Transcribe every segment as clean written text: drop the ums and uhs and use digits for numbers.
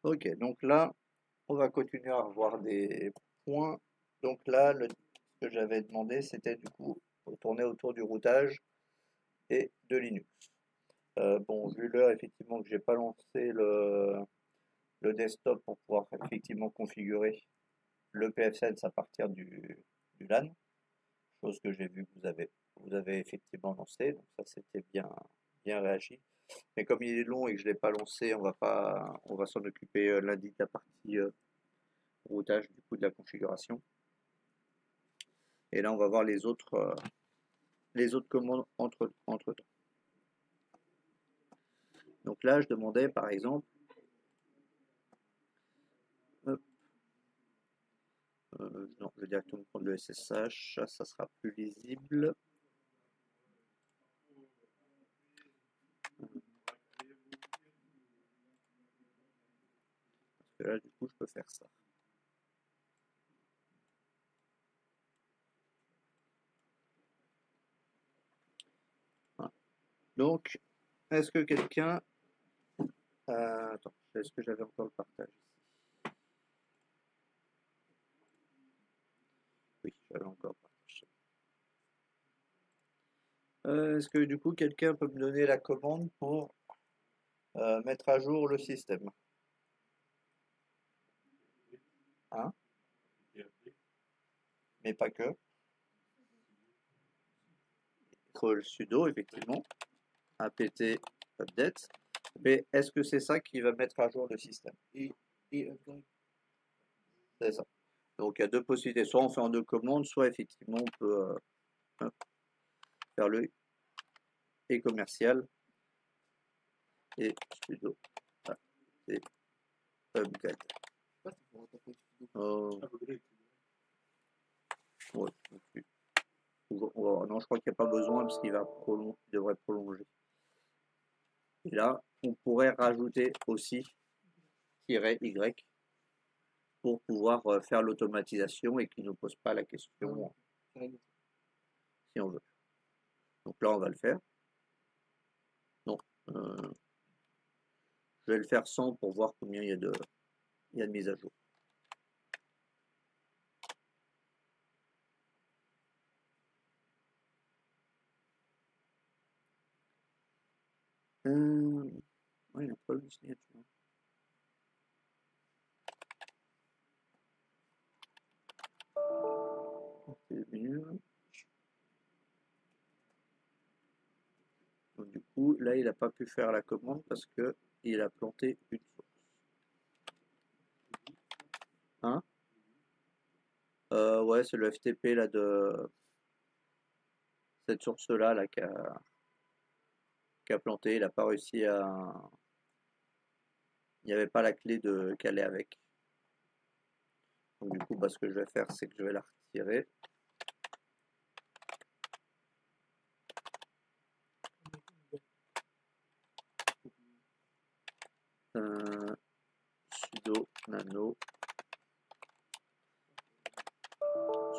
Ok, donc là, on va continuer à revoir des points. Donc là, ce que j'avais demandé, c'était du coup tourner autour du routage et de Linux. Bon, vu l'heure, effectivement, que j'ai pas lancé le desktop pour pouvoir effectivement configurer le pfSense à partir du LAN, chose que j'ai vu que vous avez effectivement lancé, donc ça c'était bien réagi. Mais comme il est long et que je l'ai pas lancé, on va s'en occuper lundi de la partie routage du coup de la configuration. Et là on va voir les autres commandes entre temps. Donc là je demandais par exemple, hop, non, je vais directement prendre le SSH, ça sera plus lisible. Parce que là du coup je peux faire ça. Voilà. Donc, est-ce que quelqu'un... attends, est-ce que j'avais encore le partage ici? Oui, j'avais encore le partage. Est-ce que du coup quelqu'un peut me donner la commande pour mettre à jour le système? Hein? Mais pas que. Crawl sudo, effectivement. apt update. Mais est-ce que c'est ça qui va mettre à jour le système? C'est ça. Donc il y a deux possibilités. Soit on fait en deux commandes, soit effectivement on peut faire le et commercial et sudo et upgrade. Oh, ouais, non, je crois qu'il n'y a pas besoin parce qu'il devrait prolonger. Et là, on pourrait rajouter aussi -y pour pouvoir faire l'automatisation et qu'il ne nous pose pas la question si on veut. Donc là, on va le faire. Donc, je vais le faire sans pour voir combien il y a de mise à jour. Ouais, il y a un problème de signature. C'est mieux. Donc, du coup, là, il n'a pas pu faire la commande parce que il a planté une source. Hein? Ouais, c'est le FTP là de cette source-là là, qui a planté. Il n'a pas réussi à. Il n'y avait pas la clé qui allait avec. Donc du coup, bah, ce que je vais faire, c'est que je vais la retirer. Sudo nano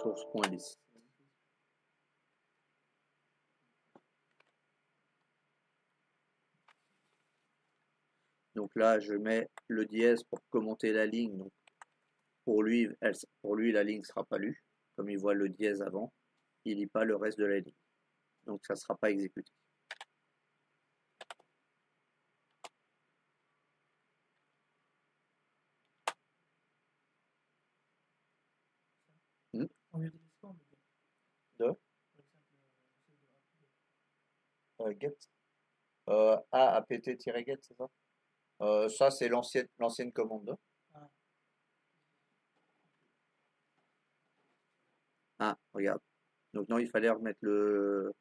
source.list. Donc là, je mets le dièse pour commenter la ligne. Donc pour lui, la ligne ne sera pas lue. Comme il voit le dièse avant, il lit pas le reste de la ligne. Donc ça ne sera pas exécuté. Hmm? De get apt-get, c'est ça? Ça, c'est l'ancienne commande. Ah, regarde. Donc non, il fallait remettre le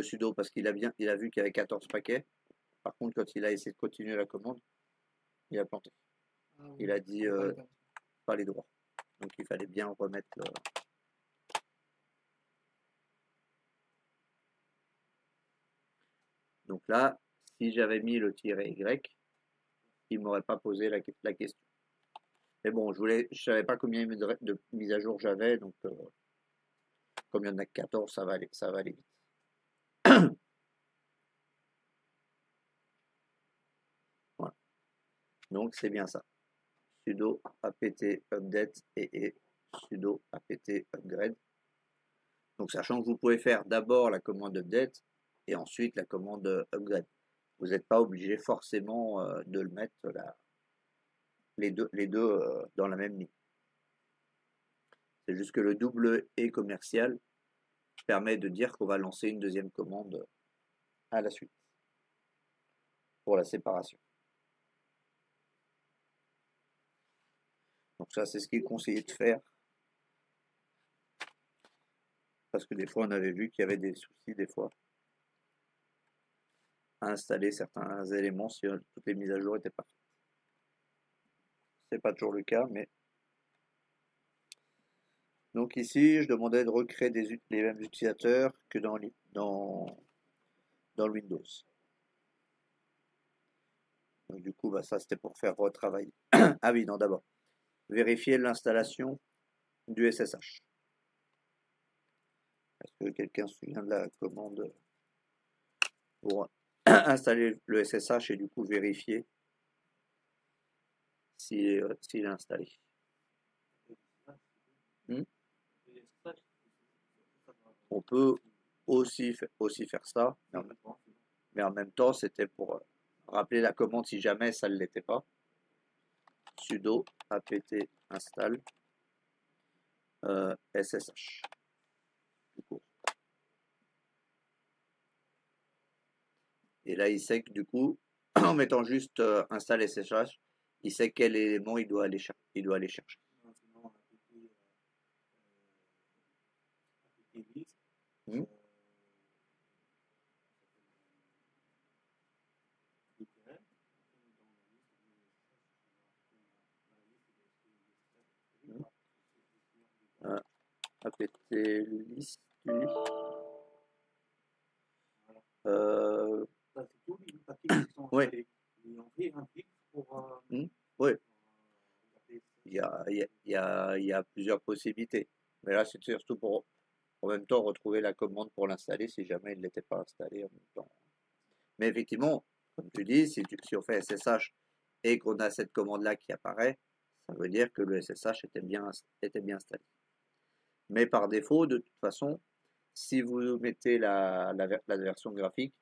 sudo parce il a vu qu'il y avait 14 paquets. Par contre, quand il a essayé de continuer la commande, il a planté. Il a dit pas les droits. Donc il fallait bien remettre le... Donc là, si j'avais mis le -y, il ne m'aurait pas posé la question. Mais bon, je savais pas combien de mises à jour j'avais, donc comme il y en a 14, ça va aller vite. Voilà. Donc c'est bien ça. Sudo apt update et sudo apt upgrade. Donc sachant que vous pouvez faire d'abord la commande update et ensuite la commande upgrade. Vous n'êtes pas obligé forcément de le mettre les deux dans la même ligne. C'est juste que le double et commercial permet de dire qu'on va lancer une deuxième commande à la suite pour la séparation. Donc ça, c'est ce qu'il est conseillé de faire. Parce que des fois, on avait vu qu'il y avait des soucis, des fois, à installer certains éléments si toutes les mises à jour étaient pas faites. C'est pas toujours le cas, mais... Donc ici, je demandais de recréer les mêmes utilisateurs que dans le Windows. Donc du coup, ça c'était pour faire retravailler. Ah oui, non, d'abord. Vérifier l'installation du SSH. Est-ce que quelqu'un se souvient de la commande pour installer le SSH et du coup vérifier s'il est installé? On peut aussi faire ça, mais en même temps, c'était pour rappeler la commande si jamais ça ne l'était pas. Sudo apt install SSH. Et là, il sait que du coup, en mettant juste install SSH, il sait quel élément il doit aller chercher. Hmm. Apt list, oui. Oui. Il y a plusieurs possibilités. Mais là, c'est surtout pour en même temps retrouver la commande pour l'installer si jamais il n'était pas installé en même temps. Mais effectivement, comme tu dis, si on fait SSH et qu'on a cette commande-là qui apparaît, ça veut dire que le SSH était bien installé. Mais par défaut, de toute façon, si vous mettez la version graphique,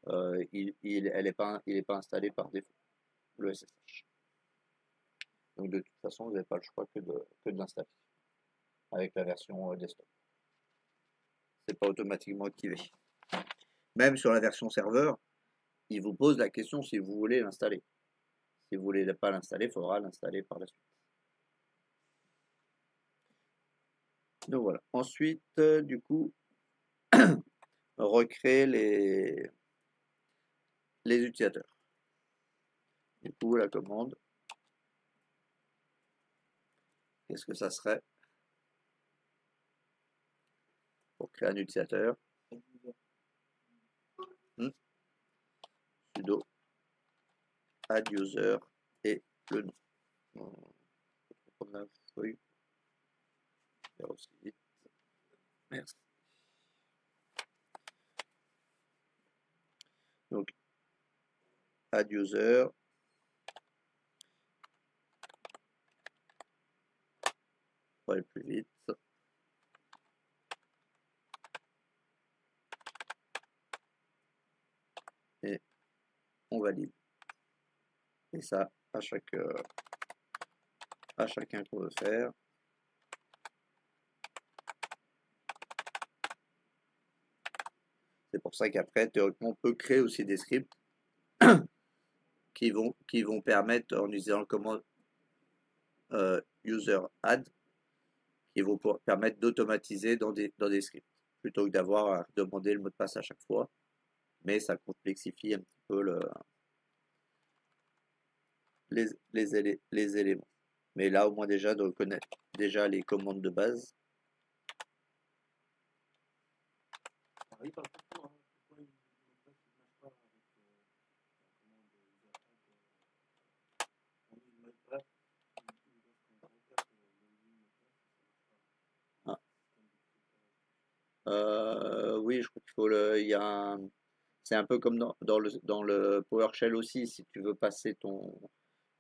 il n'est pas installé par défaut, le SSH. Donc de toute façon, vous n'avez pas le choix que de l'installer avec la version desktop. C'est pas automatiquement activé. Même sur la version serveur, il vous pose la question si vous voulez l'installer. Si vous ne voulez pas l'installer, il faudra l'installer par la suite. Donc voilà. Ensuite, du coup, recréer les utilisateurs. Du coup, la commande, qu'est-ce que ça serait pour créer un utilisateur? Sudo add user et le nom. On a feuille. Aussi vite. Merci. Donc, add user. On va aller plus vite. Et on valide. Et ça, à chacun qu'on veut faire. C'est pour ça qu'après, théoriquement, on peut créer aussi des scripts qui vont permettre, en utilisant le commande user add, qui vont permettre d'automatiser dans des scripts, plutôt que d'avoir à demander le mot de passe à chaque fois. Mais ça complexifie un petit peu les éléments. Mais là, au moins déjà, de connaître déjà les commandes de base. Oui, je crois qu'il faut c'est un peu comme dans le PowerShell aussi, si tu veux passer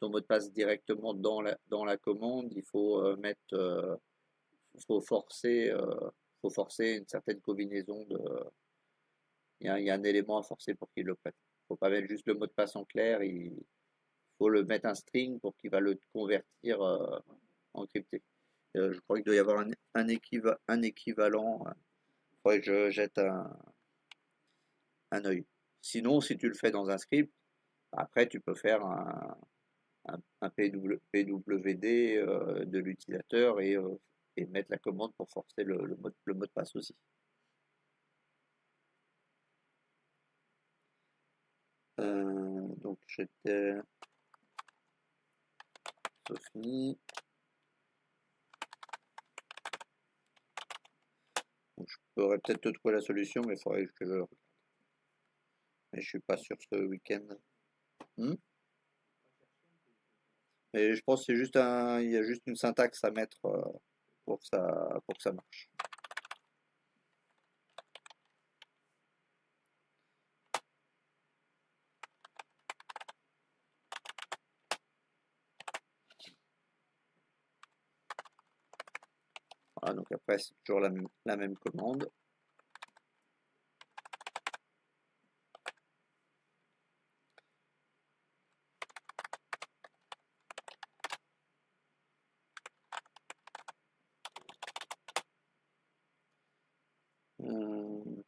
ton mot de passe directement dans la commande, il faut faut forcer, faut forcer une certaine combinaison de, il y a un élément à forcer pour qu'il le prenne. Faut pas mettre juste le mot de passe en clair, il faut le mettre un string pour qu'il va le convertir en crypté. Je crois qu'il doit y avoir un équivalent. Il faudrait que je jette un œil. Sinon, si tu le fais dans un script, après tu peux faire un PWD de l'utilisateur et mettre la commande pour forcer le mot de passe aussi. Donc j'étais Sophie. Donc, je pourrais peut-être te trouver la solution, mais il faudrait que je regarde. Mais je suis pas sûr ce week-end. Hmm. Et je pense que c'est juste il y a juste une syntaxe à mettre pour que ça marche. Voilà, donc après c'est toujours la même commande. Euh,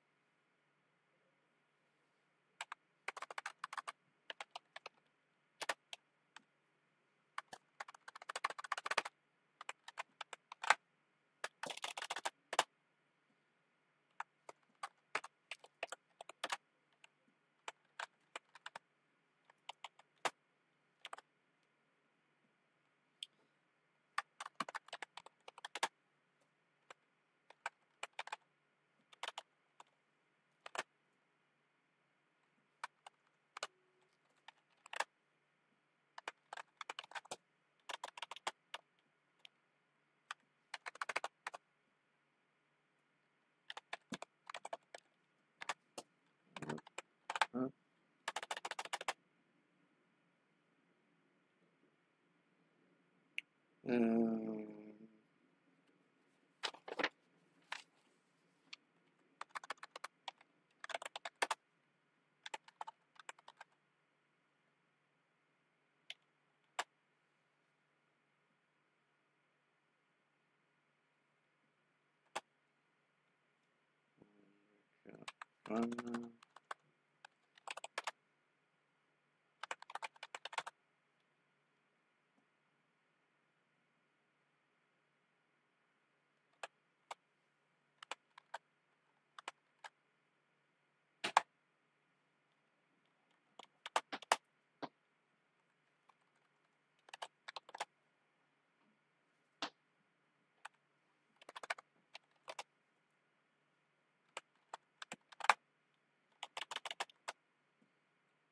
hein. Euh, voilà.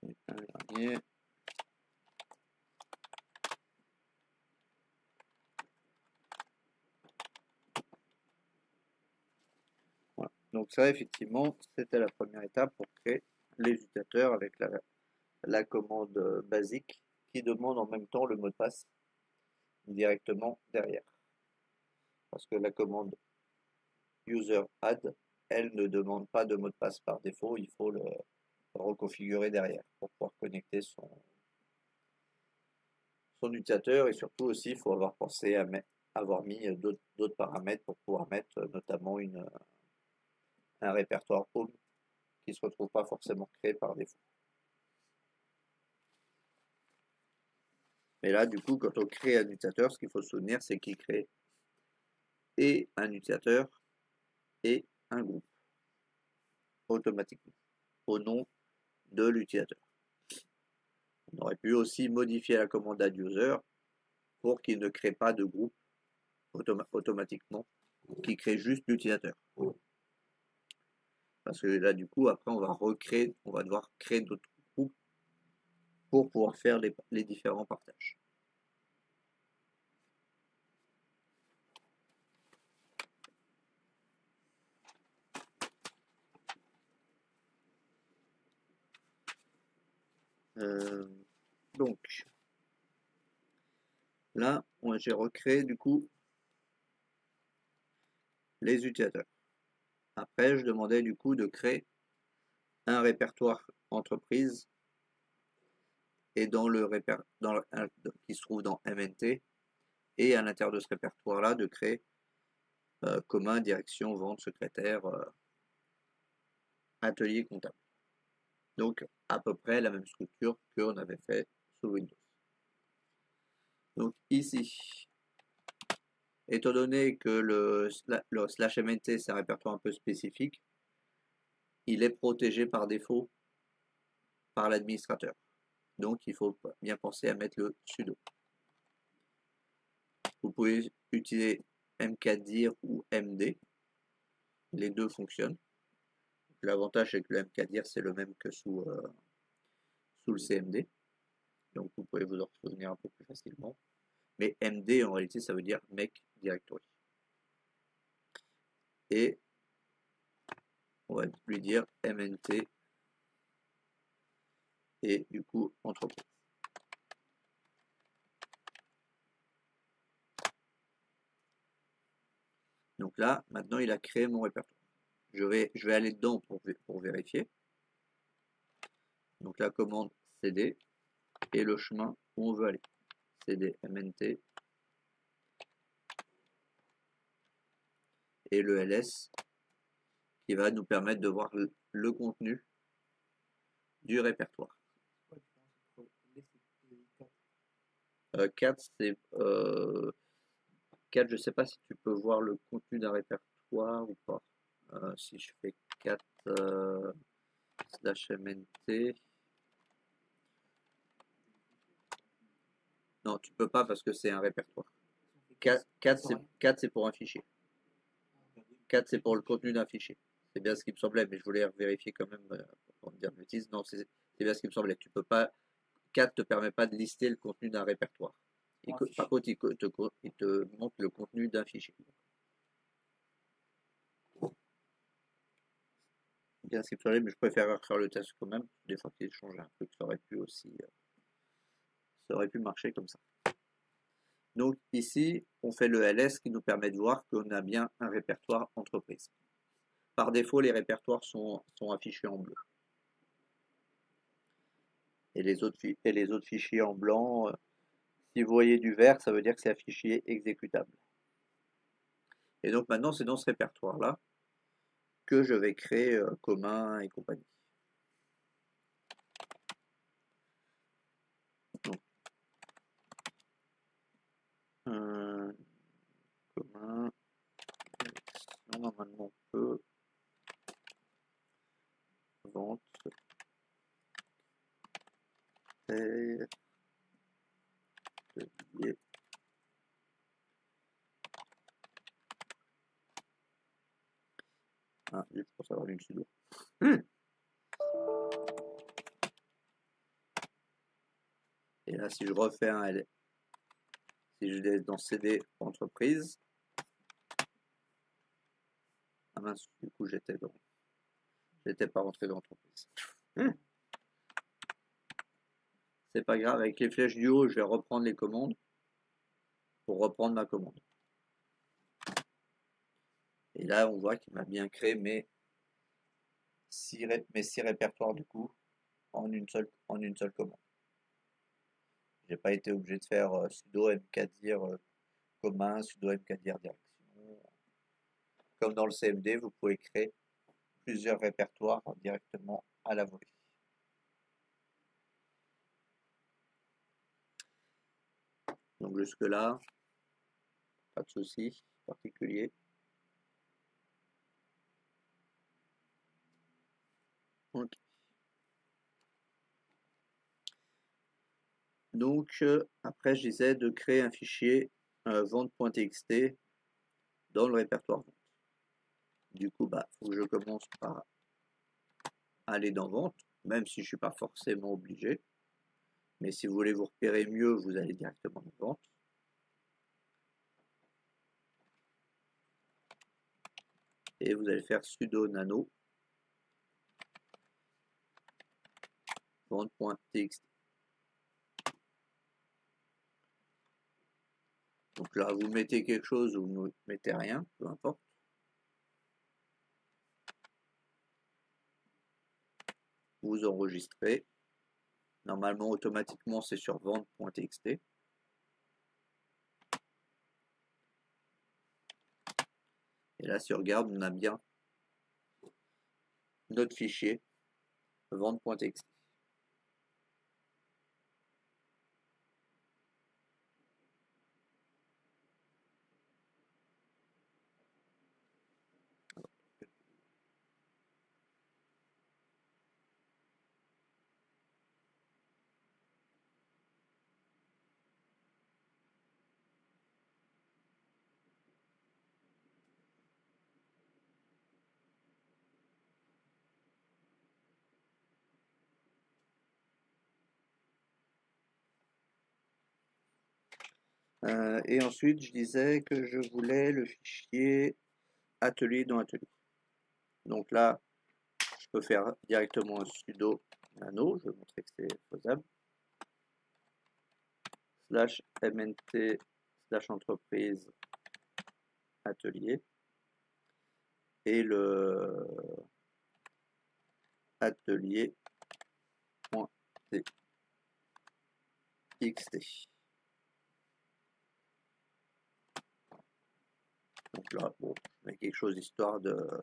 Et un dernier. Voilà. Donc ça, effectivement, c'était la première étape pour créer les utilisateurs avec la commande basique qui demande en même temps le mot de passe directement derrière. Parce que la commande user add, elle ne demande pas de mot de passe par défaut, il faut le reconfigurer derrière pour pouvoir connecter son utilisateur et surtout aussi il faut avoir pensé à avoir mis d'autres paramètres pour pouvoir mettre notamment un répertoire home qui ne se retrouve pas forcément créé par défaut. Mais là, du coup, quand on crée un utilisateur, ce qu'il faut se souvenir, c'est qu'il crée et un utilisateur et un groupe automatiquement au nom de l'utilisateur. On aurait pu aussi modifier la commande add user pour qu'il ne crée pas de groupe automatiquement, qui crée juste l'utilisateur. Parce que là, du coup, après, on va devoir créer d'autres groupes pour pouvoir faire les différents partages. Euh, donc, là, j'ai recréé du coup les utilisateurs. Après, je demandais du coup de créer un répertoire entreprise et dans le répertoire qui se trouve dans MNT, et à l'intérieur de ce répertoire-là, de créer commun, direction, vente, secrétaire, atelier, comptable. Donc à peu près la même structure qu'on avait fait sous Windows. Donc ici, étant donné que le slash MNT c'est un répertoire un peu spécifique, il est protégé par défaut par l'administrateur. Donc il faut bien penser à mettre le sudo. Vous pouvez utiliser mkdir ou md. Les deux fonctionnent. L'avantage c'est que le mkdir c'est le même que sous le cmd. Donc vous pouvez vous en souvenir un peu plus facilement. Mais md en réalité ça veut dire make directory. Et on va lui dire mnt et du coup entreprise. Donc là, maintenant il a créé mon répertoire. Je vais aller dedans pour vérifier. Donc la commande cd et le chemin où on veut aller. cd mnt et le ls qui va nous permettre de voir le contenu du répertoire. 4 c'est 4, je ne sais pas si tu peux voir le contenu d'un répertoire ou pas. Si je fais 4 slash mnt, non, tu peux pas parce que c'est un répertoire. 4 c'est pour un fichier. 4 c'est pour le contenu d'un fichier. C'est bien ce qui me semblait, mais je voulais vérifier quand même pour dire une bêtise. Non, c'est bien ce qui me semblait. Tu peux pas. 4 te permet pas de lister le contenu d'un répertoire. Par contre, il te montre le contenu d'un fichier. Bien ce qui me semblait, mais je préfère faire le test quand même. Des fois qu'il change un truc, ça aurait pu aussi. Ça aurait pu marcher comme ça. Donc ici, on fait le ls qui nous permet de voir qu'on a bien un répertoire entreprise. Par défaut, les répertoires sont affichés en bleu. Et les autres fichiers en blanc, si vous voyez du vert, ça veut dire que c'est un fichier exécutable. Et donc maintenant, c'est dans ce répertoire-là que je vais créer commun et compagnie. Donc, commun, normalement on peut, vente, et atelier. Ah, je pense avoir une sudo. Et là, si je refais un LS, si je laisse dans CD entreprise, ah mince, du coup j'étais pas rentré dans entreprise. C'est pas grave, avec les flèches du haut, je vais reprendre les commandes pour reprendre ma commande. Et là, on voit qu'il m'a bien créé mes 6 répertoires du coup en une seule commande. J'ai pas été obligé de faire sudo mkdir commun, sudo mkdir direction. Comme dans le CMD, vous pouvez créer plusieurs répertoires directement à la volée. Donc jusque là, pas de souci particulier. Okay. Donc après je disais de créer un fichier vente.txt dans le répertoire vente. Du coup, faut que je commence par aller dans vente, même si je ne suis pas forcément obligé. Mais si vous voulez vous repérer mieux, vous allez directement dans vente. Et vous allez faire sudo nano vente.txt. Donc là, vous mettez quelque chose ou vous ne mettez rien, peu importe. Vous enregistrez. Normalement, automatiquement, c'est sur vente.txt. Et là, si on regarde, on a bien notre fichier vente.txt. Et ensuite, je disais que je voulais le fichier atelier dans atelier. Donc là, je peux faire directement un sudo nano, je vais montrer que c'est faisable. /mnt /entreprise atelier. Et le atelier.txt. Donc là, bon, je mets quelque chose histoire de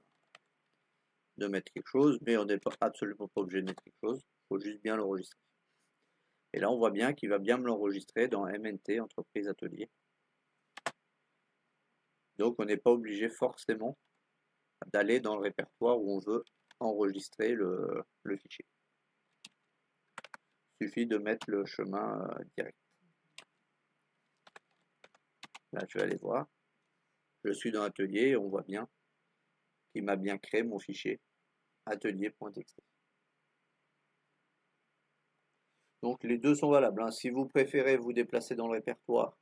mettre quelque chose, mais on n'est absolument pas obligé de mettre quelque chose, il faut juste bien l'enregistrer. Et là, on voit bien qu'il va bien me l'enregistrer dans MNT, entreprise atelier. Donc, on n'est pas obligé forcément d'aller dans le répertoire où on veut enregistrer le fichier. Il suffit de mettre le chemin direct. Là, je vais aller voir. Je suis dans Atelier et on voit bien qu'il m'a bien créé mon fichier atelier.txt. Donc les deux sont valables, hein. Si vous préférez vous déplacer dans le répertoire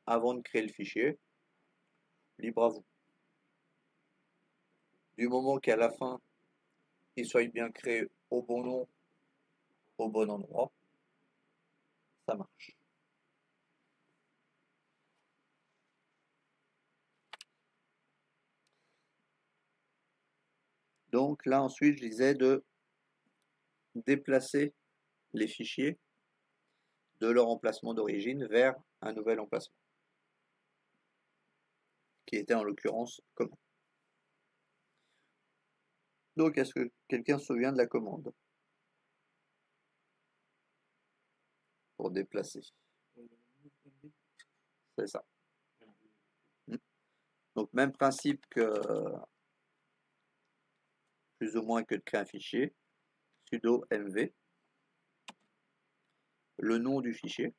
avant de créer le fichier, libre à vous. Du moment qu'à la fin, il soit bien créé au bon nom, au bon endroit, ça marche. Donc là ensuite, je disais de déplacer les fichiers de leur emplacement d'origine vers un nouvel emplacement, qui était en l'occurrence commun. Donc est-ce que quelqu'un se souvient de la commande pour déplacer? C'est ça. Donc même principe que plus ou moins que de créer un fichier, sudo mv, le nom du fichier.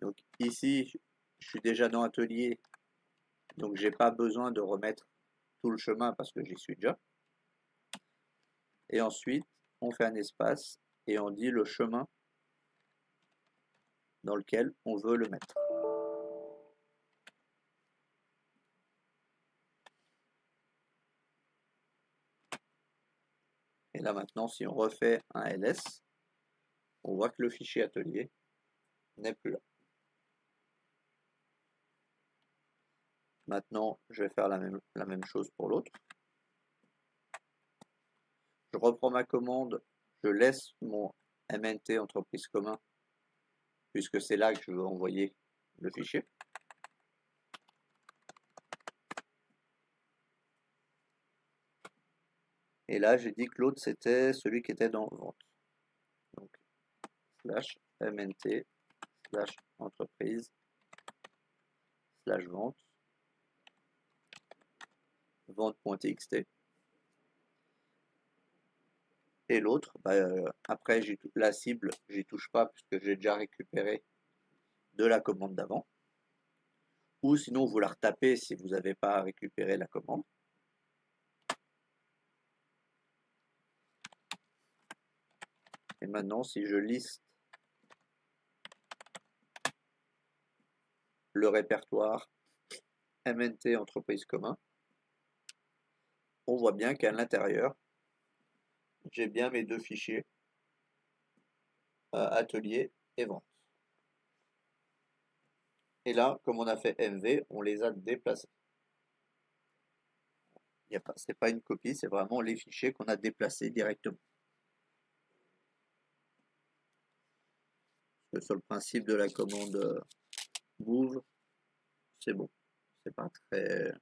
Donc ici, je suis déjà dans Atelier, donc j'ai pas besoin de remettre tout le chemin parce que j'y suis déjà. Et ensuite, on fait un espace et on dit le chemin dans lequel on veut le mettre. Et là maintenant, si on refait un ls, on voit que le fichier atelier n'est plus là. Maintenant, je vais faire la même chose pour l'autre. Je reprends ma commande, je laisse mon MNT entreprise commun, puisque c'est là que je veux envoyer le fichier. Et là, j'ai dit que l'autre, c'était celui qui était dans vente. Donc, /mnt /entreprise /vente vente.txt. Et l'autre, après, la cible, j'y touche pas puisque j'ai déjà récupéré de la commande d'avant. Ou sinon, vous la retapez si vous n'avez pas récupéré la commande. Et maintenant, si je liste le répertoire MNT entreprise commun, on voit bien qu'à l'intérieur, j'ai bien mes deux fichiers atelier et vente. Et là, comme on a fait MV, on les a déplacés. C'est pas une copie, c'est vraiment les fichiers qu'on a déplacés directement. Sur le principe de la commande move, c'est bon. C'est pas très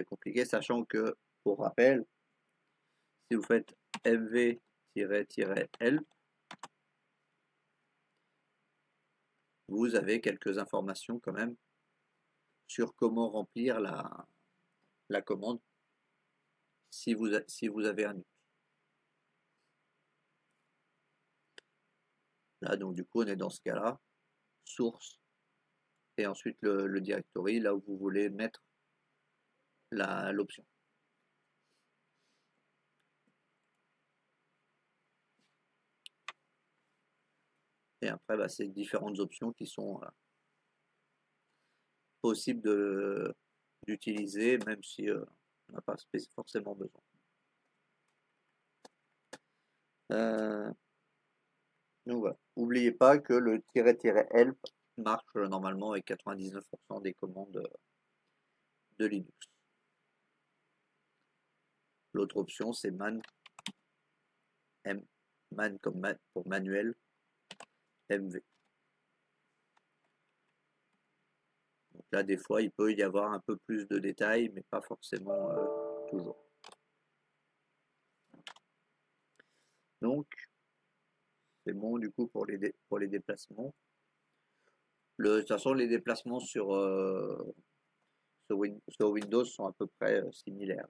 compliqué, sachant que, pour rappel, si vous faites mv-help, vous avez quelques informations quand même sur comment remplir la commande si vous avez un nœud. Là, donc du coup, on est dans ce cas-là, source, et ensuite le directory, là où vous voulez mettre l'option. Et après, bah, c'est différentes options qui sont possibles d'utiliser, même si on n'a pas forcément besoin. Donc voilà. N'oubliez pas que le -help marche normalement avec 99% des commandes de Linux. L'autre option, c'est man comme pour manuel, mv. Donc là, des fois, il peut y avoir un peu plus de détails, mais pas forcément toujours. Donc, c'est bon du coup pour les déplacements. De toute façon, les déplacements sur Windows sont à peu près similaires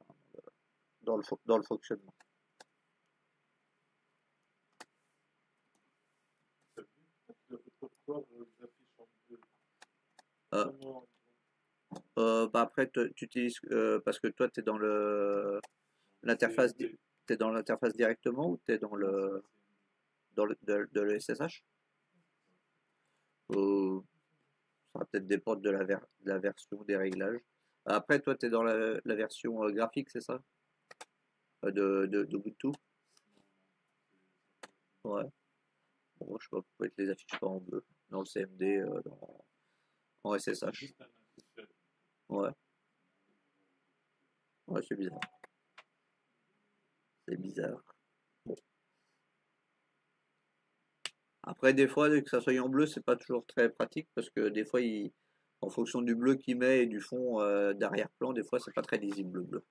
dans le fonctionnement. Bah après, tu utilises parce que toi, tu es dans l'interface, t'es dans l'interface directement ou tu es dans de le SSH? Ça va peut-être dépendre de la version des réglages. Après, toi, tu es dans la version graphique, c'est ça? D'Ubuntu? Ouais. Bon, je sais pas pourquoi ils te les affichent pas en bleu. Dans le CMD, en SSH. Ouais. Ouais, c'est bizarre. C'est bizarre. Bon. Après, des fois, que ça soit en bleu, c'est pas toujours très pratique parce que des fois, en fonction du bleu qu'il met et du fond d'arrière-plan, des fois, c'est pas très lisible le bleu.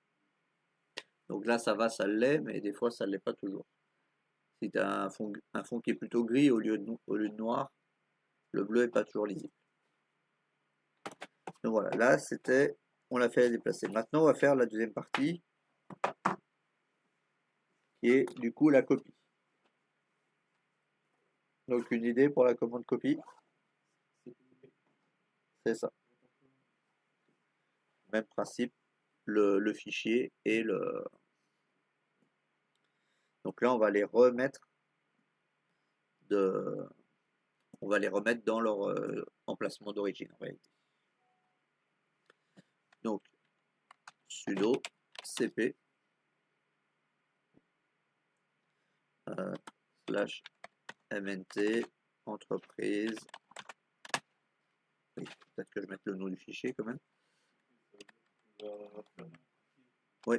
Donc là, ça va, ça l'est, mais des fois, ça l'est pas toujours. Si tu as un fond qui est plutôt gris au lieu de noir, le bleu est pas toujours lisible. Donc voilà, là, on l'a fait déplacer. Maintenant, on va faire la deuxième partie, qui est du coup la copie. Donc une idée pour la commande copie, c'est ça. Même principe, le fichier et le... Donc là, on va les remettre dans leur emplacement d'origine en réalité. Donc sudo cp /mnt entreprise. Oui, peut-être que je mette le nom du fichier quand même. Oui.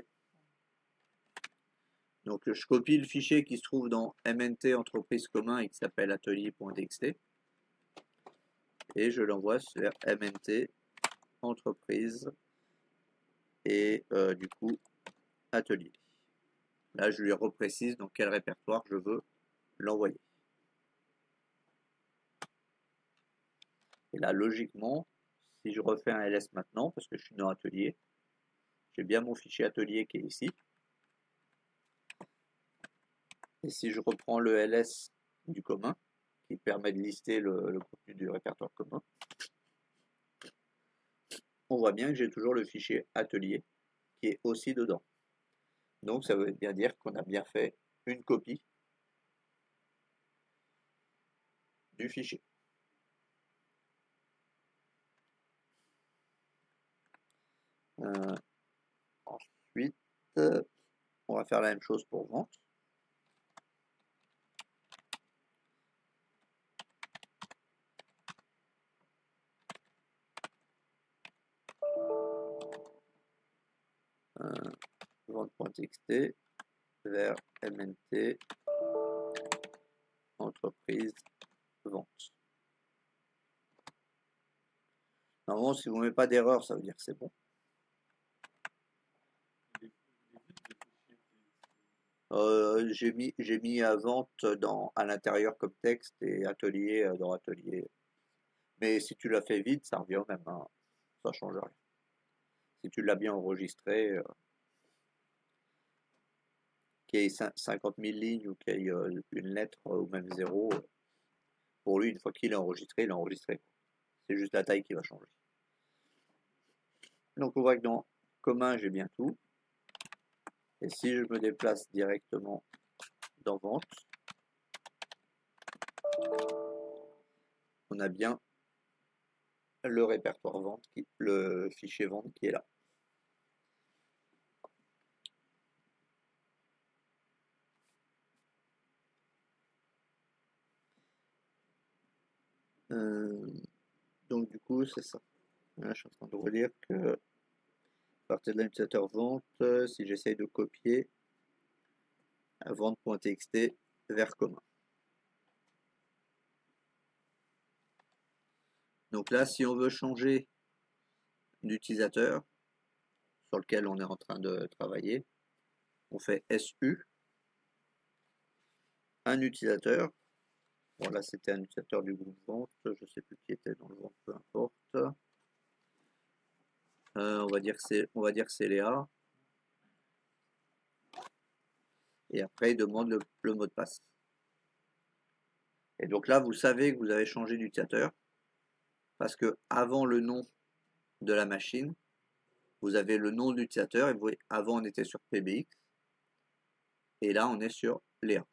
Donc je copie le fichier qui se trouve dans mnt entreprise commun et qui s'appelle atelier.txt et je l'envoie sur mnt entreprise et du coup atelier. Là je lui reprécise dans quel répertoire je veux l'envoyer. Et là logiquement, si je refais un ls maintenant, parce que je suis dans atelier, j'ai bien mon fichier atelier qui est ici. Et si je reprends le ls du commun, qui permet de lister le contenu du répertoire commun, on voit bien que j'ai toujours le fichier atelier qui est aussi dedans. Donc ça veut bien dire qu'on a bien fait une copie du fichier. Ensuite, on va faire la même chose pour vente. vente.txt vers MNT entreprise vente. Normalement, si vous ne mettez pas d'erreur, ça veut dire que c'est bon. J'ai mis à vente à l'intérieur comme texte et atelier dans atelier. Mais si tu l'as fait vite, ça revient au même, hein. Ça change rien. Si tu l'as bien enregistré, qu'il y ait 50 000 lignes ou qu'il y ait une lettre ou même zéro, pour lui, une fois qu'il est enregistré, il est enregistré. C'est juste la taille qui va changer. Donc on voit que dans commun, j'ai bien tout. Et si je me déplace directement dans vente, on a bien le répertoire vente, le fichier vente qui est là. Donc du coup, c'est ça. Là, je suis en train de relire que à partir de l'utilisateur vente, si j'essaye de copier vente.txt vers commun. Donc là, si on veut changer d'utilisateur sur lequel on est en train de travailler, on fait SU, un utilisateur. Bon là, c'était un utilisateur du groupe vente, je ne sais plus qui était dans le vente, peu importe. On va dire que c'est Léa. Et après, il demande le mot de passe. Et donc là, vous savez que vous avez changé d'utilisateur parce que avant le nom de la machine, vous avez le nom de l'utilisateur. Et vous voyez, avant, on était sur PBX. Et là, on est sur Léa.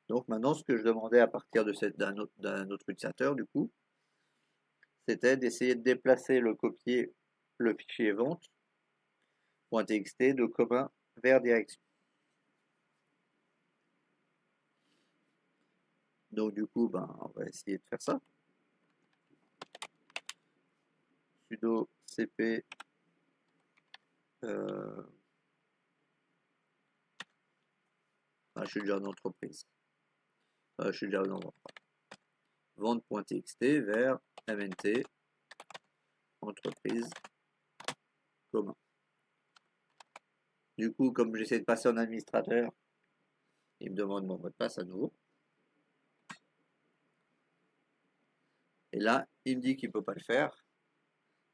Donc maintenant, ce que je demandais à partir de d'un autre utilisateur, du coup, c'était d'essayer de déplacer le fichier vente.txt de commun vers direction. Donc du coup, on va essayer de faire ça. Sudo cp je suis déjà en entreprise. Je suis déjà dans vente.txt vers mnt entreprise commun. Du coup, comme j'essaie de passer en administrateur, il me demande mon mot de passe à nouveau. Et là, il me dit qu'il ne peut pas le faire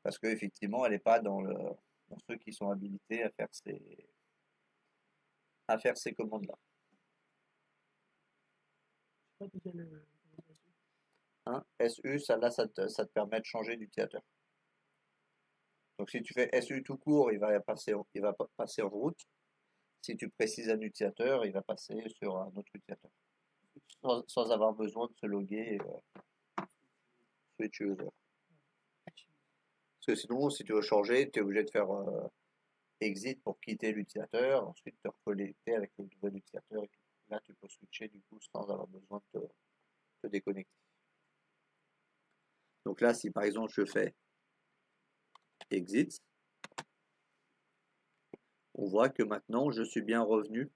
parce qu'effectivement, elle n'est pas dans ceux qui sont habilités à faire ces commandes-là. Hein, SU, ça te permet de changer d'utilisateur. Donc si tu fais SU tout court, il va passer en route. Si tu précises un utilisateur, il va passer sur un autre utilisateur. Sans avoir besoin de se loguer switch user. Parce que sinon, si tu veux changer, tu es obligé de faire exit pour quitter l'utilisateur, ensuite te reconnecter avec le nouvel utilisateur. Et là, tu peux switcher du coup sans avoir besoin de te déconnecter. Donc là, si par exemple je fais exit, on voit que maintenant je suis bien revenu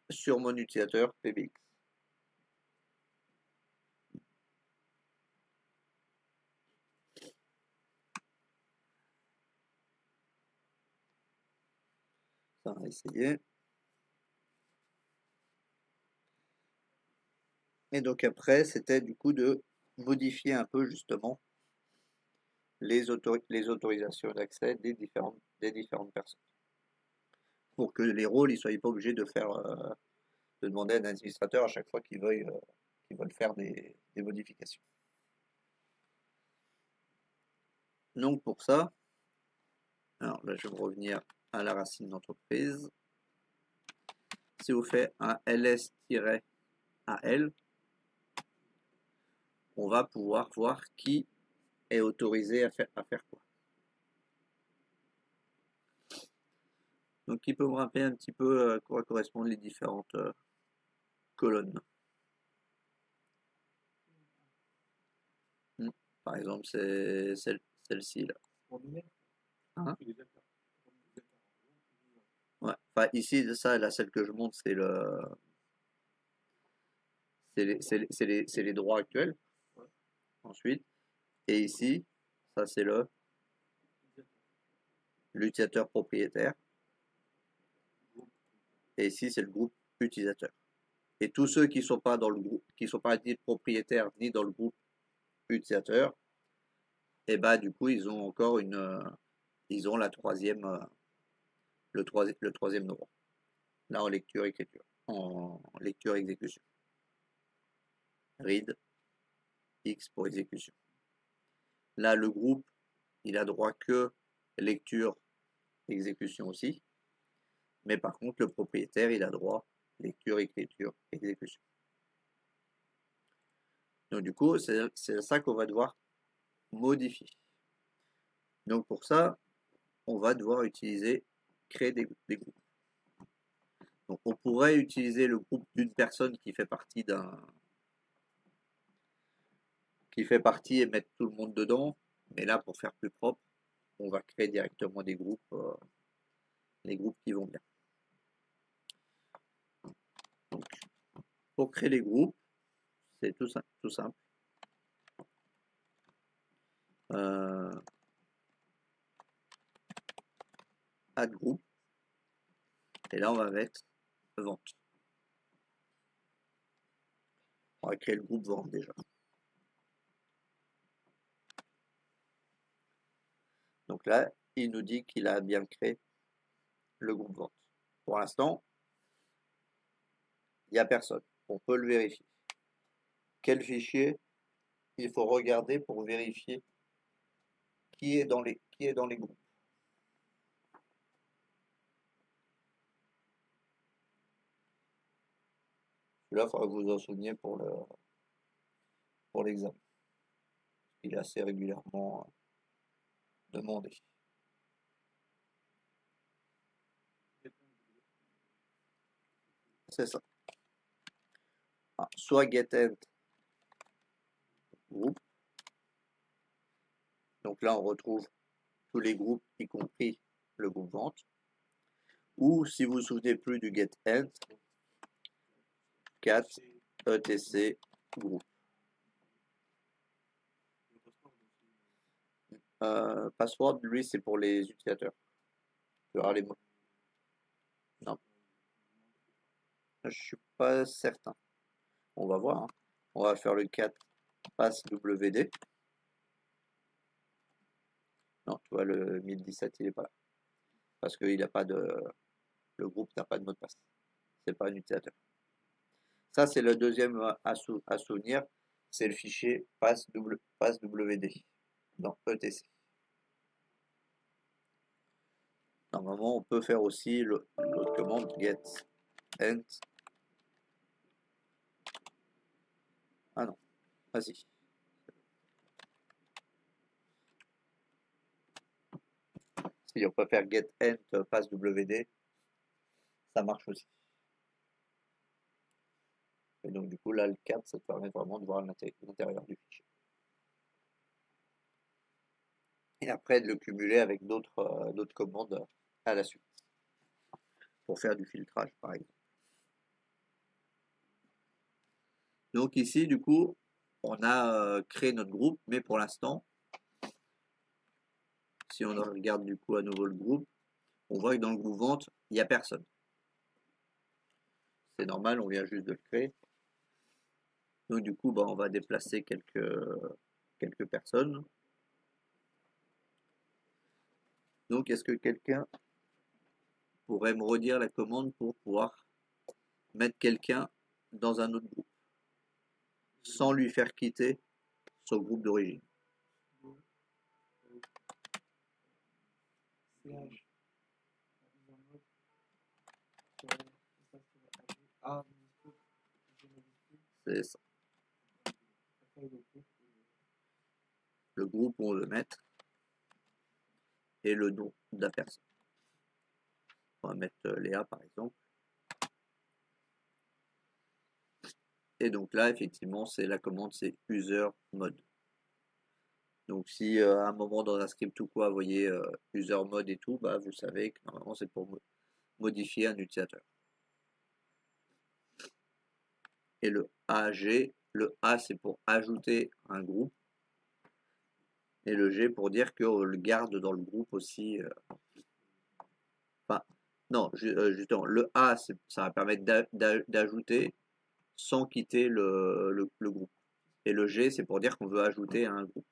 sur mon utilisateur PBX. Ça, on va essayer. Et donc après, c'était du coup de modifier un peu justement les autorisations d'accès des différentes personnes. Pour que les rôles ne soient pas obligés de demander à un administrateur à chaque fois qu'ils veulent faire des modifications. Donc pour ça, alors là je vais revenir à la racine d'entreprise. Si vous faites un ls-al, on va pouvoir voir qui est autorisé à faire quoi. Donc il peut me rappeler un petit peu à quoi correspondent les différentes colonnes. Par exemple, c'est celle-ci là. Hein? Ouais. Enfin, ici, ça, là, celle que je montre, c'est les droits actuels. Ensuite, et ici, ça, c'est l'utilisateur propriétaire. Et ici, c'est le groupe utilisateur. Et tous ceux qui sont pas dans le groupe, qui sont pas ni propriétaires ni dans le groupe utilisateur, et bah du coup ils ont encore ils ont la troisième, le troisième droit. Là en lecture écriture, en lecture exécution. Read X pour exécution. Là le groupe, il a droit que lecture exécution aussi, mais par contre le propriétaire il a droit lecture écriture exécution. Donc du coup c'est ça qu'on va devoir modifier. Donc pour ça, on va devoir créer des groupes. Donc on pourrait utiliser le groupe d'une personne qui fait partie et mettre tout le monde dedans, mais là pour faire plus propre, on va créer directement des groupes, les groupes qui vont bien. Donc pour créer les groupes, c'est tout simple. Add group, et là on va mettre vente. On va créer le groupe vente déjà. Donc là, il nous dit qu'il a bien créé le groupe vente. Pour l'instant, il n'y a personne. On peut le vérifier. Quel fichier il faut regarder pour vérifier qui est dans les groupes? Là, il faudra que vous vous en souveniez pour l'examen. Il est assez régulièrement demandé. C'est ça. Soit getEnt groupe. Donc là, on retrouve tous les groupes, y compris le groupe vente. Ou si vous vous souvenez plus du getEnt, cat etc groupe. Password, lui, c'est pour les utilisateurs. Tu verras les mots. Non, je suis pas certain. On va voir. Hein. On va faire le cat passwd. Non, tu vois, le 1017, il est pas là. Parce que le groupe n'a pas de mot de passe. C'est pas un utilisateur. Ça, c'est le deuxième à souvenir. C'est le fichier passwd dans etc. Normalement, on peut faire aussi l'autre commande getEnt. Ah non, vas-y. Si on peut faire getEnt passwd, ça marche aussi. Et donc du coup là le cat, ça te permet vraiment de voir l'intérieur du fichier. Et après de le cumuler avec d'autres commandes à la suite. Pour faire du filtrage par exemple. Donc ici du coup on a créé notre groupe, mais pour l'instant, si on regarde du coup à nouveau le groupe, on voit que dans le groupe vente, il n'y a personne. C'est normal, on vient juste de le créer. Donc du coup, on va déplacer quelques personnes. Donc est-ce que quelqu'un pourrait me redire la commande pour pouvoir mettre quelqu'un dans un autre groupe sans lui faire quitter son groupe d'origine? C'est ça. Le groupe où on veut mettre et le nom de la personne. On va mettre Léa par exemple. Et donc là, effectivement, c'est la commande, c'est user mode. Donc si à un moment dans un script ou quoi, vous voyez user mode et tout, bah vous savez que normalement c'est pour modifier un utilisateur. Et le le A c'est pour ajouter un groupe, et le G pour dire qu'on le garde dans le groupe aussi. Enfin, non, justement, le A ça va permettre d'ajouter sans quitter le groupe. Et le G c'est pour dire qu'on veut ajouter un groupe.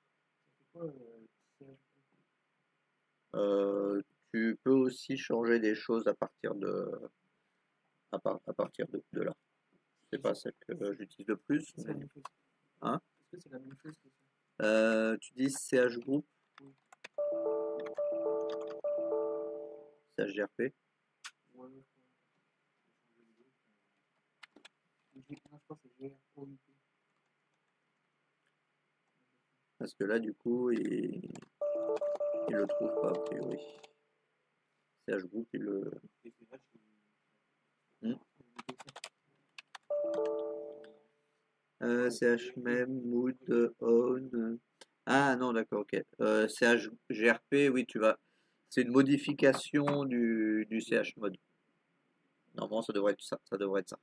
Euh, Tu peux aussi changer des choses à partir à partir de là. C'est pas celle que j'utilise le plus. C'est la même chose. Hein? Est-ce que c'est la même chose que ça? Tu dis CH Group, CHGRP. Ouais, non, je pense que c'est GROUP. Parce que là, du coup, il le trouve pas, a priori. CH Group, il le. Hmm. CH même, Mood, Own. Ah non, d'accord, ok. CHGRP, oui, tu vas. C'est une modification du CH mode. Normalement, ça devrait être ça. Ça devrait être ça.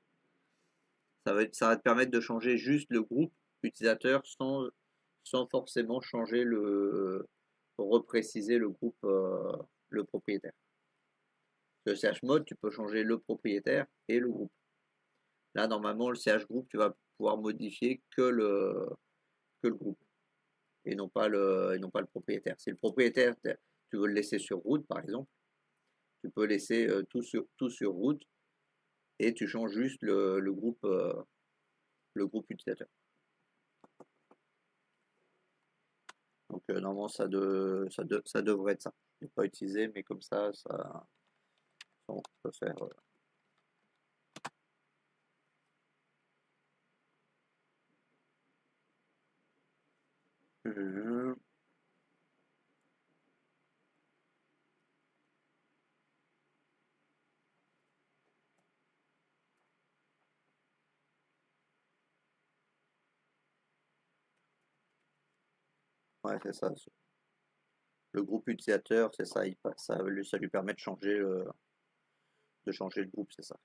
Ça va te permettre de changer juste le groupe utilisateur sans forcément changer pour repréciser le groupe, le propriétaire. Le CH mode, tu peux changer le propriétaire et le groupe. Là, normalement, le CH groupe, tu vas pouvoir modifier que le groupe et non pas le propriétaire. Si le propriétaire, tu veux le laisser sur route, par exemple, tu peux laisser tout sur route et tu changes juste le groupe utilisateur. Donc normalement ça devrait être ça. Je n'ai pas utilisé, mais comme ça on peut faire. Ouais, c'est ça. Le groupe utilisateur, c'est ça, ça lui permet de changer le groupe, c'est ça.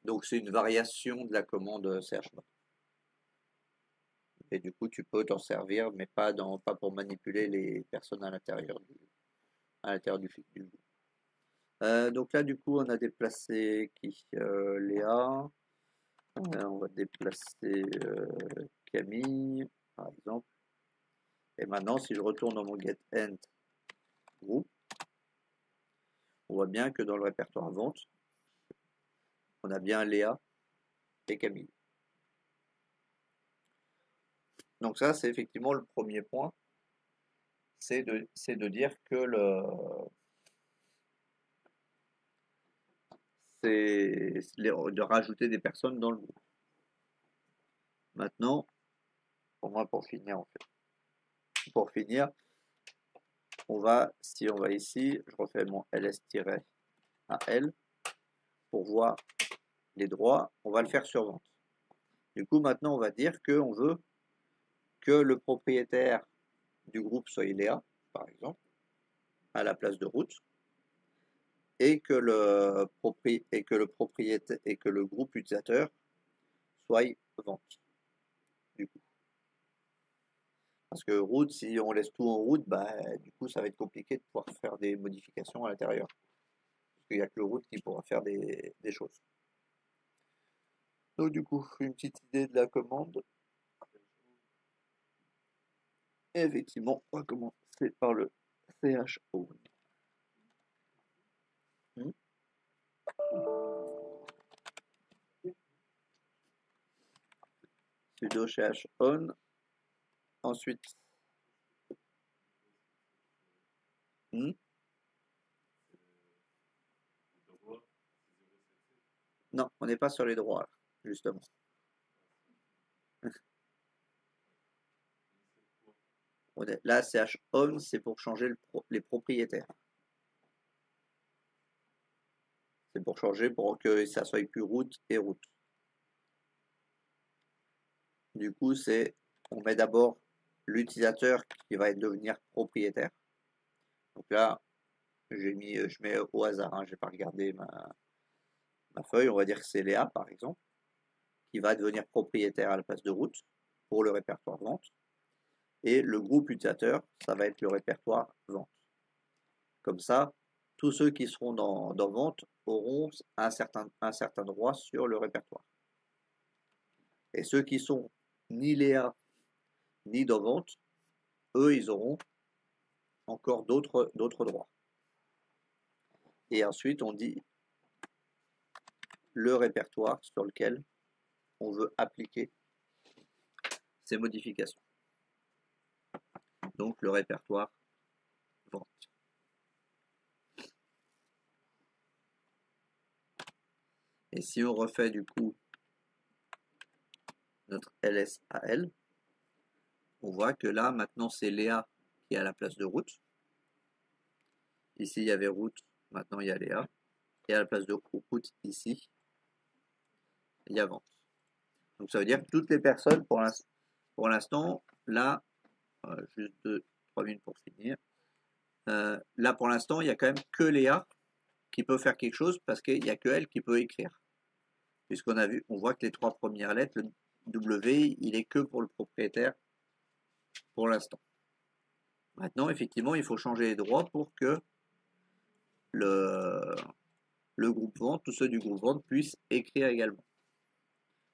Donc c'est une variation de la commande chmod. Et du coup, tu peux t'en servir, mais pas pour manipuler les personnes à l'intérieur du groupe. Donc là, du coup, on a déplacé Léa. On va déplacer Camille, par exemple. Et maintenant, si je retourne dans mon getEnt group, on voit bien que dans le répertoire vente, on a bien Léa et Camille. Donc ça, c'est effectivement le premier point, c'est de dire que de rajouter des personnes dans le groupe. Maintenant, pour finir en fait, si on va ici, je refais mon ls-al pour voir les droits, on va le faire sur vente. Du coup, maintenant, on va dire qu'on veut que le propriétaire du groupe soit Léa, par exemple, à la place de route, et que le propriétaire et que le groupe utilisateur soit vente. Du coup. Parce que route, si on laisse tout en route, bah, du coup, ça va être compliqué de pouvoir faire des modifications à l'intérieur. Parce qu'il n'y a que le route qui pourra faire des choses. Donc, du coup, une petite idée de la commande. Et effectivement, on va commencer par le CHO. Sudo ch on. Ensuite, non, on n'est pas sur les droits, là, justement. Là, ch on, c'est pour changer les propriétaires. C'est pour changer pour que ça soit plus route et route. Du coup, c'est on met d'abord l'utilisateur qui va devenir propriétaire. Donc là, je mets au hasard, hein, je n'ai pas regardé ma feuille, on va dire que c'est Léa par exemple, qui va devenir propriétaire à la place de route pour le répertoire vente. Et le groupe utilisateur, ça va être le répertoire vente. Comme ça, tous ceux qui seront dans vente auront un certain droit sur le répertoire. Et ceux qui sont ni Léa ni dans vente, eux, ils auront encore d'autres droits. Et ensuite, on dit le répertoire sur lequel on veut appliquer ces modifications. Donc le répertoire vente. Et si on refait du coup notre LSAL, on voit que là maintenant c'est Léa qui est à la place de route. Ici il y avait route, maintenant il y a Léa. Et à la place de route ici, il y a vente. Donc ça veut dire que toutes les personnes pour l'instant, là, juste 2-3 minutes pour finir. Là pour l'instant il n'y a quand même que Léa qui peut faire quelque chose parce qu'il n'y a que elle qui peut écrire. Puisqu'on a vu, on voit que les 3 premières lettres, le W, il est que pour le propriétaire pour l'instant. Maintenant, effectivement, il faut changer les droits pour que le groupe vente, tous ceux du groupe vente puissent écrire également.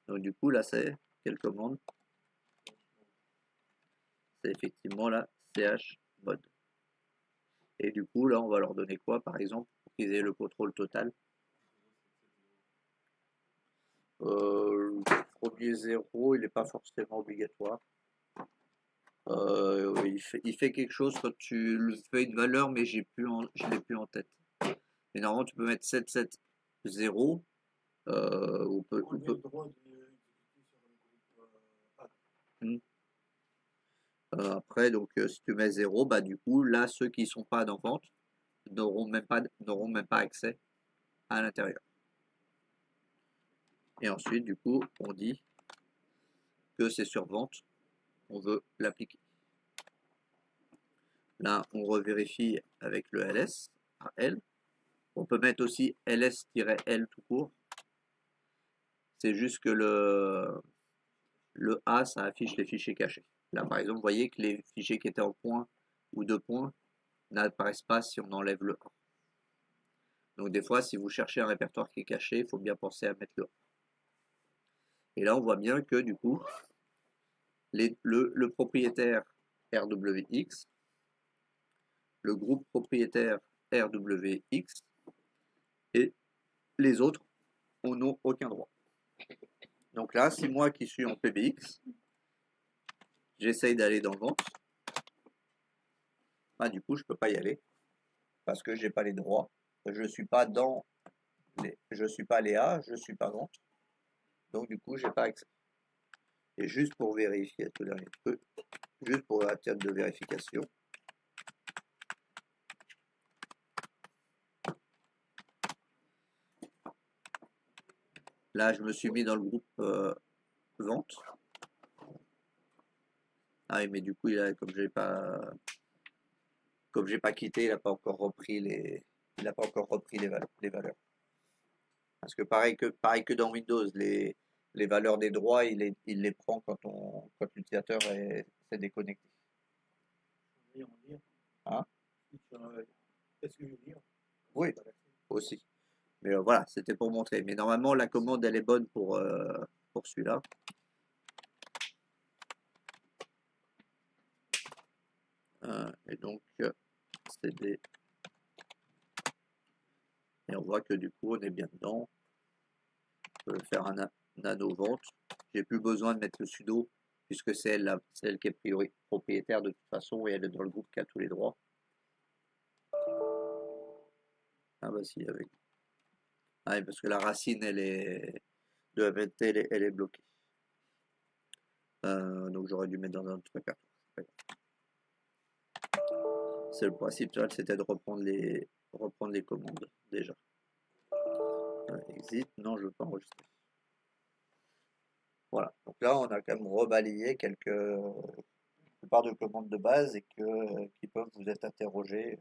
Donc du coup, là, c'est quelle commande? C'est effectivement la ch mode. Et du coup, là, on va leur donner quoi, par exemple, pour qu'ils aient le contrôle total? Le premier 0, il n'est pas forcément obligatoire. Il fait quelque chose quand tu lui fais une valeur, mais je l'ai plus en tête. Mais normalement, tu peux mettre 770. Après, donc, si tu mets 0, bah, du coup, là, ceux qui ne sont pas dans vente n'auront même pas accès à l'intérieur. Et ensuite, du coup, on dit que c'est sur vente, on veut l'appliquer. Là, on revérifie avec le ls à L. On peut mettre aussi ls-l tout court. C'est juste que le A, ça affiche les fichiers cachés. Là, par exemple, vous voyez que les fichiers qui étaient en point ou 2 points n'apparaissent pas si on enlève le A. Donc des fois, si vous cherchez un répertoire qui est caché, il faut bien penser à mettre le A. Et là, on voit bien que du coup, le propriétaire RWX, le groupe propriétaire RWX et les autres n'ont aucun droit. Donc là, si moi qui suis en PBX, j'essaye d'aller dans vente, bah, du coup, je ne peux pas y aller parce que je n'ai pas les droits. Je ne suis pas je suis pas Léa, je ne suis pas vente. Donc du coup, je n'ai pas accès. Et juste pour vérifier tout dernier truc, juste pour la titre de vérification, là, je me suis mis dans le groupe vente. Ah oui, mais du coup, comme j'ai pas quitté, il n'a pas encore repris les valeurs. Parce que pareil que dans Windows, les valeurs des droits, il les prend quand l'utilisateur s'est déconnecté. Hein? Oui, aussi. Mais voilà, c'était pour montrer. Mais normalement, la commande, elle est bonne pour celui-là. Et donc, CD. Et on voit que du coup, on est bien dedans. On peut faire un nano vente. J'ai plus besoin de mettre le sudo, puisque c'est elle qui est propriétaire de toute façon, et elle est dans le groupe qui a tous les droits. Ah bah si, avec. Ah oui, parce que la racine, elle est de MNT, elle est bloquée. Donc j'aurais dû mettre dans un autre répertoire. C'est le principe, c'était de reprendre les commandes déjà. Exit, non, je ne veux pas enregistrer. Voilà. Donc là, on a quand même rebalayé la plupart de commandes de base et qui peuvent vous être interrogées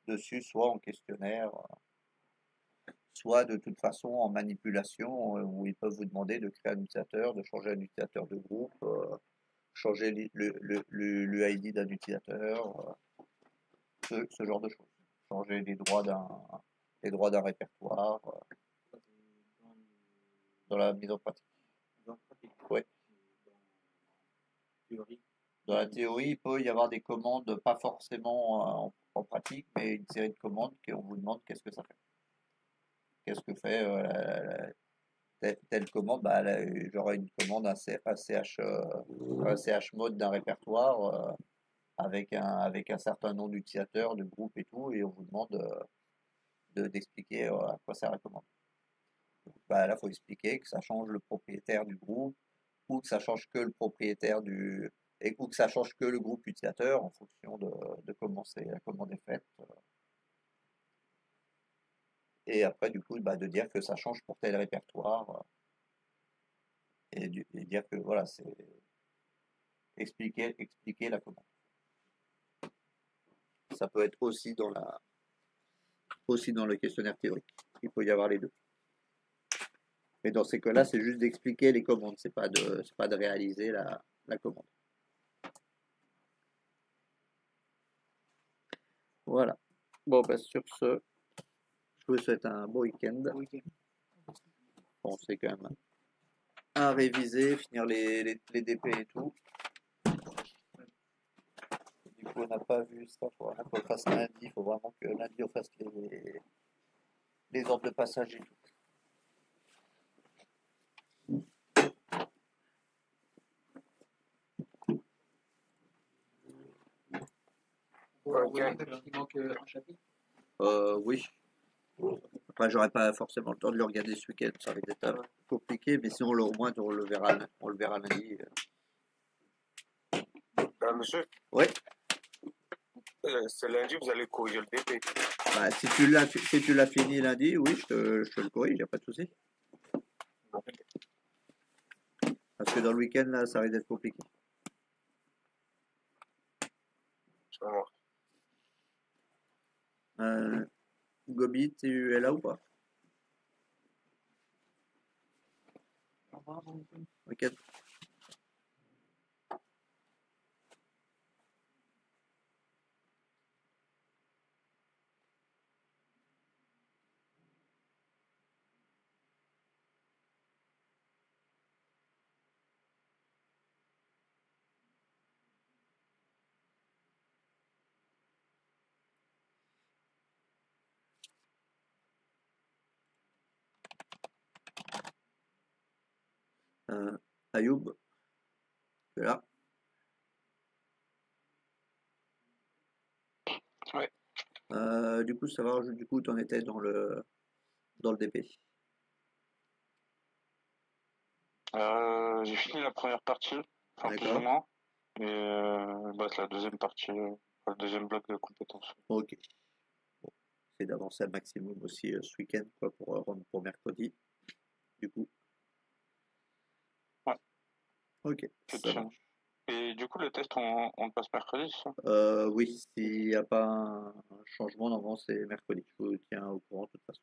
dessus, soit en questionnaire, soit de toute façon en manipulation, où ils peuvent vous demander de créer un utilisateur, de changer un utilisateur de groupe, changer l'UID d'un utilisateur, ce genre de choses. Changer les droits d'un répertoire dans la mise en pratique. Ouais. Dans la théorie, il peut y avoir des commandes, pas forcément en pratique, mais une série de commandes qu'on vous demande qu'est-ce que ça fait. Qu'est-ce que fait telle commande? Bah, j'aurai une commande, un CH mode d'un répertoire avec un certain nom d'utilisateur, de groupe et tout, et on vous demande d'expliquer à quoi sert la commande. Donc, bah, là, il faut expliquer que ça change le propriétaire du groupe, ou que ça change que le propriétaire ou que ça change que le groupe utilisateur en fonction de comment la commande est faite. Et après, du coup, bah, de dire que ça change pour tel répertoire et dire que voilà, c'est expliquer la commande. Ça peut être aussi dans le questionnaire théorique. Il peut y avoir les deux. Mais dans ces cas-là, c'est juste d'expliquer les commandes, c'est pas de réaliser la commande. Voilà. Bon, bah, sur ce, je vous souhaite un bon week-end. Bon, c'est quand même à réviser, finir les DP et tout. Du coup, on n'a pas vu ça. Il faut vraiment qu'on le fasse lundi. Il faut vraiment que lundi, on fasse les ordres de passage et tout. Il manque un chapitre. Oui. Après, j'aurais pas forcément le temps de le regarder ce week-end. Ça va être un peu compliqué, mais sinon, au moins, on le verra lundi. Monsieur, Oui. ce lundi, vous allez corriger le DP. Bah, si tu l'as fini lundi, oui, je te le corrige, il n'y a pas de souci. Parce que dans le week-end, là, ça risque d'être compliqué. Gobi, tu es là ou pas? Ok. Ayoub, tu es là? Ouais. Du coup, savoir, du coup, tu en étais dans le DP. J'ai fini la première partie, enfin plus ou D'accord. moins, et bah, c'est la deuxième partie, le deuxième bloc de compétences. Ok. Bon, c'est d'avancer un maximum aussi ce week-end, quoi, pour rendre pour mercredi. Du coup. Ouais. Ok. Ça marche. Et du coup, le test, on le passe mercredi, c'est ça? Oui, s'il n'y a pas un changement, normalement, c'est mercredi. Je vous tiens au courant de toute façon.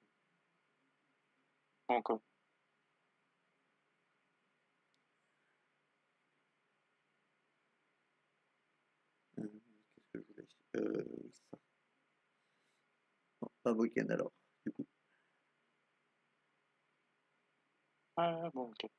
Encore. Qu'est-ce que je voulais oui, ça. Non, pas week-end alors, du coup. Ouais, bon, ok.